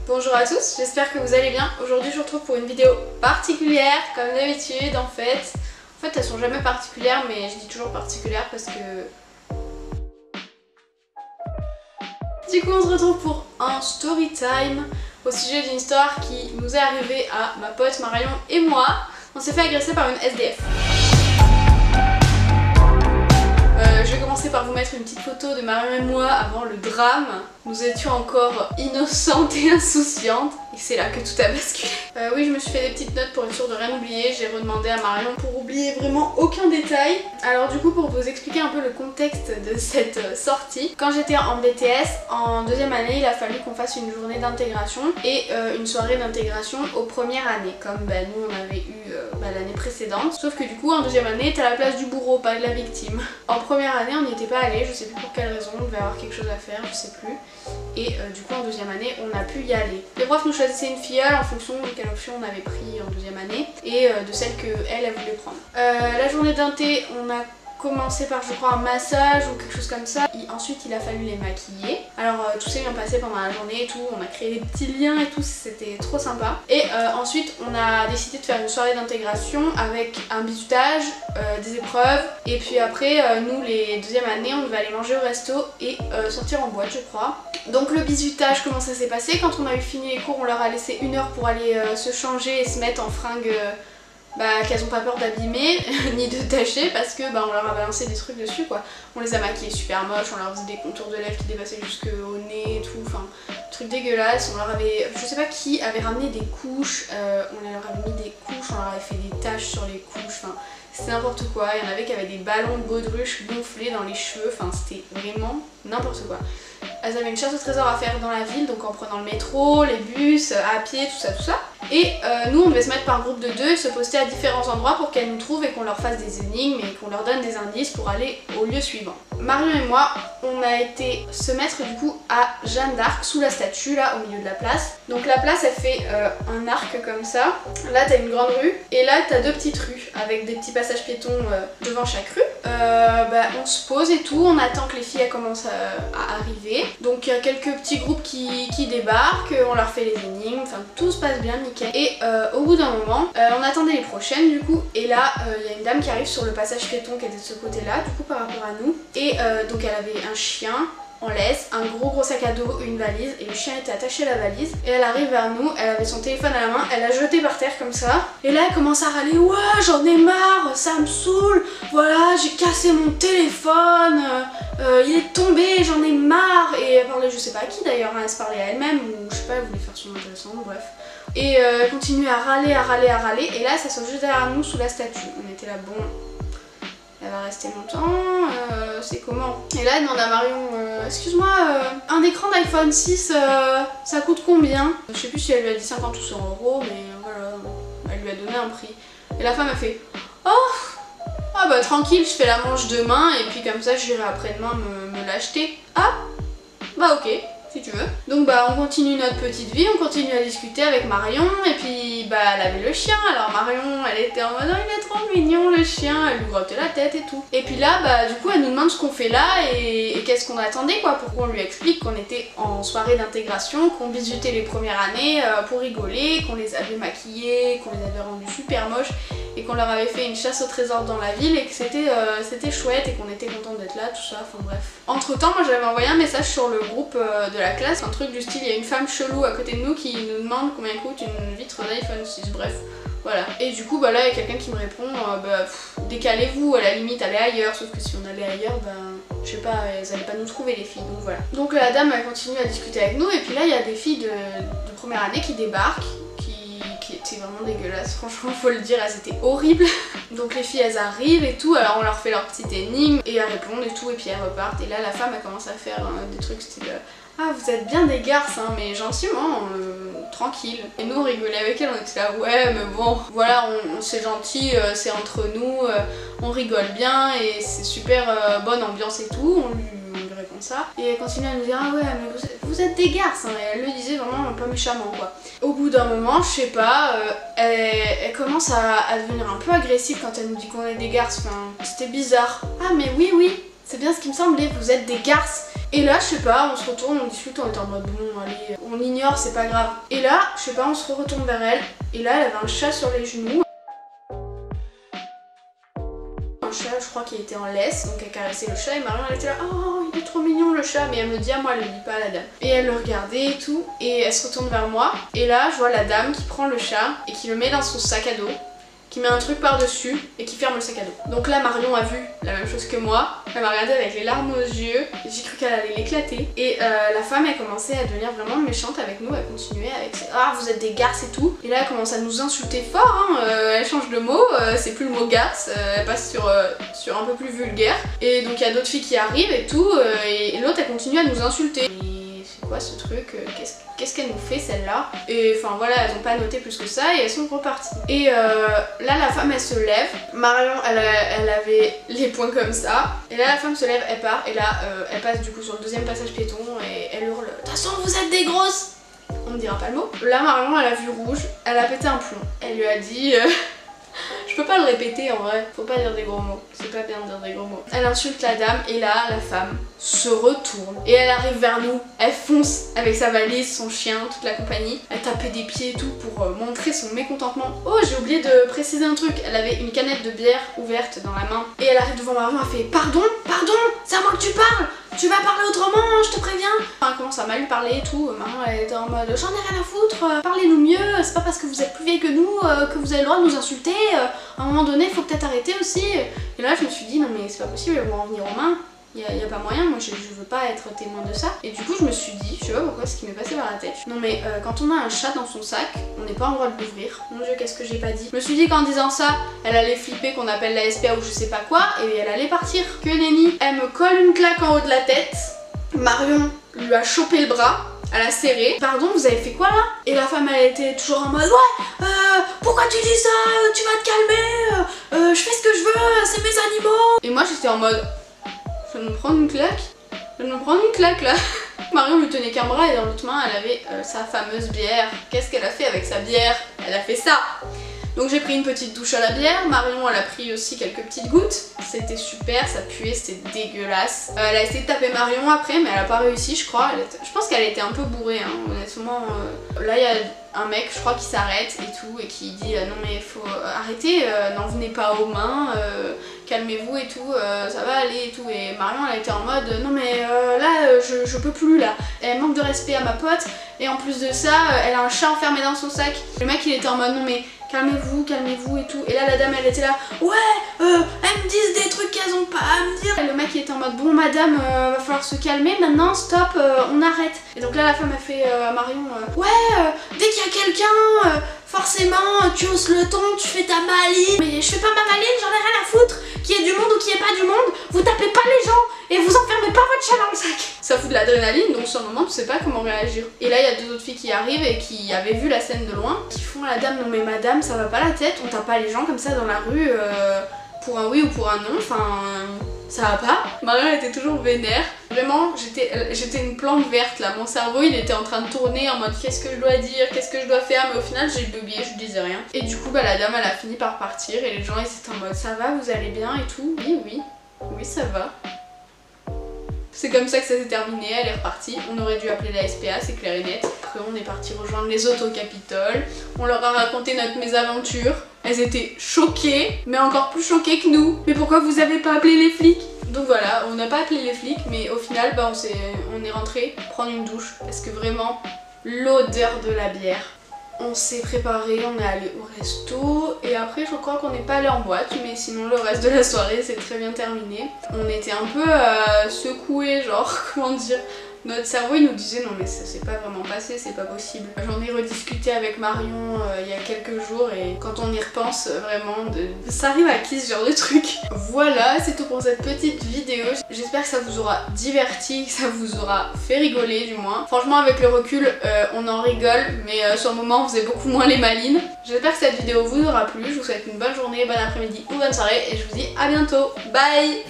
Bonjour à tous, j'espère que vous allez bien. Aujourd'hui je vous retrouve pour une vidéo particulière comme d'habitude en fait. Elles sont jamais particulières mais je dis toujours particulières parce que... Du coup on se retrouve pour un story time au sujet d'une histoire qui nous est arrivée à ma pote Marion et moi. On s'est fait agresser par une SDF. Je vais commencer par vous mettre une petite photo de Marion et moi avant le drame. Nous étions encore innocentes et insouciantes et c'est là que tout a basculé. Oui, je me suis fait des petites notes pour être sûre de rien oublier. J'ai redemandé à Marion pour oublier vraiment aucun détail. Alors du coup, pour vous expliquer un peu le contexte de cette sortie, quand j'étais en BTS, en deuxième année, il a fallu qu'on fasse une journée d'intégration et une soirée d'intégration aux premières années, comme nous on avait eu l'année précédente. Sauf que du coup, en deuxième année, t'as la place du bourreau, pas de la victime. En première année, on n'y était pas allé, je sais plus pour quelle raison, on devait avoir quelque chose à faire, je sais plus. Et du coup en deuxième année on a pu y aller. Les profs nous choisissaient une filleule en fonction de quelle option on avait pris en deuxième année et de celle qu'elle voulait prendre. La journée d'inté on a commencé par je crois un massage ou quelque chose comme ça. Ensuite il a fallu les maquiller. Alors tout s'est bien passé pendant la journée et tout, on a créé des petits liens et tout, c'était trop sympa. Et ensuite on a décidé de faire une soirée d'intégration avec un bisutage, des épreuves et puis après nous les deuxième année on devait aller manger au resto et sortir en boîte je crois. Donc le bisutage, comment ça s'est passé? Quand on a eu fini les cours on leur a laissé 1 heure pour aller se changer et se mettre en fringues qu'elles ont pas peur d'abîmer ni de tacher parce que on leur a balancé des trucs dessus quoi. On les a maquillées super moches, on leur faisait des contours de lèvres qui dépassaient jusqu'au nez et tout, enfin trucs dégueulasses. On leur avait, je sais pas qui avait ramené des couches, on leur avait mis des couches, on leur avait fait des taches sur les couches, enfin c'était n'importe quoi. Il y en avait qui avaient des ballons de baudruche gonflés dans les cheveux, enfin c'était vraiment n'importe quoi. Elles avaient une chasse au trésor à faire dans la ville, donc en prenant le métro, les bus, à pied, tout ça. Et nous on devait se mettre par groupe de 2 et se poster à différents endroits pour qu'elles nous trouvent et qu'on leur fasse des énigmes et qu'on leur donne des indices pour aller au lieu suivant. Marion et moi, on a été se mettre du coup à Jeanne d'Arc, sous la statue là au milieu de la place. Donc la place elle fait un arc comme ça. Là t'as une grande rue et là t'as 2 petites rues avec des petits passages piétons devant chaque rue. On se pose et tout, on attend que les filles elles commencent à arriver. Donc il y a quelques petits groupes qui débarquent, on leur fait les énigmes, enfin tout se passe bien, nickel. Et au bout d'un moment, on attendait les prochaines du coup, et là il y a une dame qui arrive sur le passage piéton qui était de ce côté là, du coup par rapport à nous. Et donc elle avait un chien en laisse, un gros sac à dos, une valise, et le chien était attaché à la valise. Et elle arrive vers nous, elle avait son téléphone à la main, elle l'a jeté par terre comme ça. Et là elle commence à râler, ouais j'en ai marre, ça me saoule, voilà j'ai cassé mon téléphone, il est tombé, j'en ai marre. Et elle parlait je sais pas à qui d'ailleurs, elle se parlait à elle-même ou je sais pas, elle voulait faire son intéressant, bref. Et elle continue à râler, et là ça se juste derrière nous sous la statue. On était là, bon, elle va rester longtemps, c'est comment? Et là elle demande à Marion, excuse-moi, un écran d'iPhone 6 ça coûte combien? Je sais plus si elle lui a dit 50 ou 100 €, mais voilà, elle lui a donné un prix. Et la femme a fait, oh ah bah tranquille, je fais la manche demain et puis comme ça j'irai après-demain me l'acheter. Ah bah ok, si tu veux. Donc on continue notre petite vie, on continue à discuter avec Marion et puis elle avait le chien. Alors Marion elle était en mode oh, il est trop mignon le chien, elle lui grattait la tête et tout. Et puis là du coup elle nous demande ce qu'on fait là et qu'est-ce qu'on attendait quoi, pour qu'on lui explique qu'on était en soirée d'intégration, qu'on bisutait les premières années pour rigoler, qu'on les avait maquillées, qu'on les avait rendues super moches et qu'on leur avait fait une chasse au trésor dans la ville et que c'était chouette et qu'on était content d'être là, tout ça, enfin bref. Entre temps moi j'avais envoyé un message sur le groupe de la classe, un truc du style il y a une femme chelou à côté de nous qui nous demande combien coûte une vitre d'iPhone 6, bref. Voilà. Et du coup là il y a quelqu'un qui me répond décalez-vous, à la limite allez ailleurs, sauf que si on allait ailleurs je sais pas, elles allaient pas nous trouver les filles, donc voilà. Donc la dame elle continue à discuter avec nous et puis là il y a des filles de première année qui débarquent, qui étaient vraiment dégueulasses, franchement faut le dire, elles étaient horribles. Donc les filles elles arrivent et tout, alors on leur fait leur petite énigme et elles répondent et tout et puis elles repartent. Et là la femme elle commence à faire des trucs style ah vous êtes bien des garces hein, mais gentiment, tranquille. Et nous on rigolait avec elle, on était là ouais mais bon voilà c'est gentil, c'est entre nous, on rigole bien et c'est super bonne ambiance et tout, on lui répond ça. Et elle continue à nous dire ah ouais mais vous êtes des garces hein, et elle le disait vraiment pas méchamment quoi. Au bout d'un moment, je sais pas, elle commence à devenir un peu agressive quand elle nous dit qu'on est des garces, enfin c'était bizarre. Ah mais oui c'est bien ce qui me semblait, vous êtes des garces. Et là, je sais pas, on se retourne, on discute, on est en mode bon, allez, on ignore, c'est pas grave. Et là, je sais pas, on se retourne vers elle, et là, elle avait un chat sur les genoux. Un chat, je crois qu'il était en laisse, donc elle caressait le chat, et Marion, elle était là, oh, il est trop mignon le chat, mais elle me dit, ah, moi, elle le dit pas à la dame. Et elle le regardait et tout, et elle se retourne vers moi, et là, je vois la dame qui prend le chat, et qui le met dans son sac à dos, qui met un truc par-dessus et qui ferme le sac à dos. Donc là Marion a vu la même chose que moi, elle m'a regardée avec les larmes aux yeux, j'ai cru qu'elle allait l'éclater. Et la femme elle commençait à devenir vraiment méchante avec nous, elle continuait avec ses ah vous êtes des garces et tout. Et là elle commence à nous insulter fort, hein. Elle change de mot, c'est plus le mot garce, elle passe sur un peu plus vulgaire. Et donc il y a d'autres filles qui arrivent et tout, et l'autre elle continue à nous insulter. C'est quoi ce truc, qu'est-ce qu'elle nous fait celle-là? Et enfin voilà, elles n'ont pas noté plus que ça et elles sont reparties. Et là la femme elle se lève, Marion elle avait les poings comme ça, et là la femme se lève, elle part, et là elle passe du coup sur le deuxième passage piéton et elle hurle de toute façon vous êtes des grosses! On ne dira pas le mot. Là Marion elle a vu rouge, elle a pété un plomb, elle lui a dit je peux pas le répéter en vrai, faut pas dire des gros mots, c'est pas bien de dire des gros mots. Elle insulte la dame et là la femme se retourne et elle arrive vers nous, elle fonce avec sa valise, son chien, toute la compagnie. Elle tapait des pieds et tout pour montrer son mécontentement. Oh j'ai oublié de préciser un truc, elle avait une canette de bière ouverte dans la main et elle arrive devant Marion, elle fait pardon, c'est à moi que tu parles, tu vas parler autrement, je te préviens. Enfin, elle commence à mal lui parler et tout, Marion elle était en mode j'en ai rien à foutre, parlez-nous mieux, c'est pas parce que vous êtes plus vieille que nous que vous avez le droit de nous insulter, à un moment donné faut peut-être arrêter aussi. Et là je me suis dit non mais c'est pas possible, elles vont en venir aux mains. Y a pas moyen, moi je veux pas être témoin de ça. Et du coup je me suis dit, je sais pas pourquoi ce qui m'est passé par la tête. Non mais quand on a un chat dans son sac, on n'est pas en droit de l'ouvrir. Mon dieu qu'est-ce que j'ai pas dit. Je me suis dit qu'en disant ça, elle allait flipper qu'on appelle la SPA ou je sais pas quoi, et elle allait partir. Que nenni, elle me colle une claque en haut de la tête. Marion lui a chopé le bras, elle a serré. Pardon, vous avez fait quoi là? Et la femme elle était toujours en mode ouais, pourquoi tu dis ça? Tu vas te calmer, je fais ce que je veux, c'est mes animaux. Et moi j'étais en mode je vais me prendre une claque. Je vais me prendre une claque là. Marion lui tenait qu'un bras et dans l'autre main elle avait sa fameuse bière. Qu'est-ce qu'elle a fait avec sa bière? Elle a fait ça. Donc j'ai pris une petite douche à la bière, Marion elle a pris aussi quelques petites gouttes. C'était super, ça puait, c'était dégueulasse. Elle a essayé de taper Marion après mais elle a pas réussi je crois. Je pense qu'elle était un peu bourrée hein, honnêtement. Là il y a un mec je crois qui s'arrête et tout et qui dit non mais faut arrêter, n'en venez pas aux mains, calmez-vous et tout, ça va aller et tout. Et Marion elle était en mode non mais là je peux plus là. Elle manque de respect à ma pote et en plus de ça elle a un chat enfermé dans son sac. Le mec il était en mode non mais calmez-vous et tout. Et là la dame elle était là ouais elles me disent des trucs qu'elles ont pas à me dire. Et le mec il était en mode bon madame va falloir se calmer maintenant, stop, on arrête. Et donc là la femme a fait à Marion ouais dès qu'il y a quelqu'un forcément tu hausses le ton, tu fais ta maline. Mais je fais pas ma maline, j'en ai rien à foutre. Qu'il y ait du monde ou qu'il y ait pas du monde, vous tapez pas les gens et vous enfermez pas votre chat dans le sac. Ça fout de l'adrénaline donc sur le moment tu sais pas comment réagir. Et là il y a deux autres filles qui arrivent et qui avaient vu la scène de loin, qui font à la dame non mais madame ça va pas la tête, on tape pas les gens comme ça dans la rue pour un oui ou pour un non, enfin ça va pas. Marion elle était toujours vénère. Vraiment j'étais une plante verte là, mon cerveau il était en train de tourner en mode qu'est-ce que je dois dire, qu'est-ce que je dois faire, mais au final j'ai bugué, je disais rien. Et du coup bah la dame elle a fini par partir et les gens ils étaient en mode ça va, vous allez bien et tout. Oui ça va. C'est comme ça que ça s'est terminé, elle est repartie. On aurait dû appeler la SPA, c'est clair et net. Après on est parti rejoindre les autres au Capitole. On leur a raconté notre mésaventure. Elles étaient choquées, mais encore plus choquées que nous. Mais pourquoi vous avez pas appelé les flics? Donc voilà, on n'a pas appelé les flics, mais au final bah, on est rentré prendre une douche. Parce que vraiment, l'odeur de la bière. On s'est préparé, on est allé au resto et après je crois qu'on n'est pas allé en boîte, mais sinon le reste de la soirée c'est très bien terminé. On était un peu secoués, genre comment dire, notre cerveau il nous disait non mais ça s'est pas vraiment passé, c'est pas possible. J'en ai rediscuté avec Marion il y a quelques jours et quand on y repense vraiment, ça arrive à qui ce genre de truc. Voilà, c'est tout pour cette petite vidéo. J'espère que ça vous aura diverti, que ça vous aura fait rigoler du moins. Franchement avec le recul on en rigole, mais sur le moment on faisait beaucoup moins les malines. J'espère que cette vidéo vous aura plu, je vous souhaite une bonne journée, bon après-midi ou bonne soirée et je vous dis à bientôt. Bye.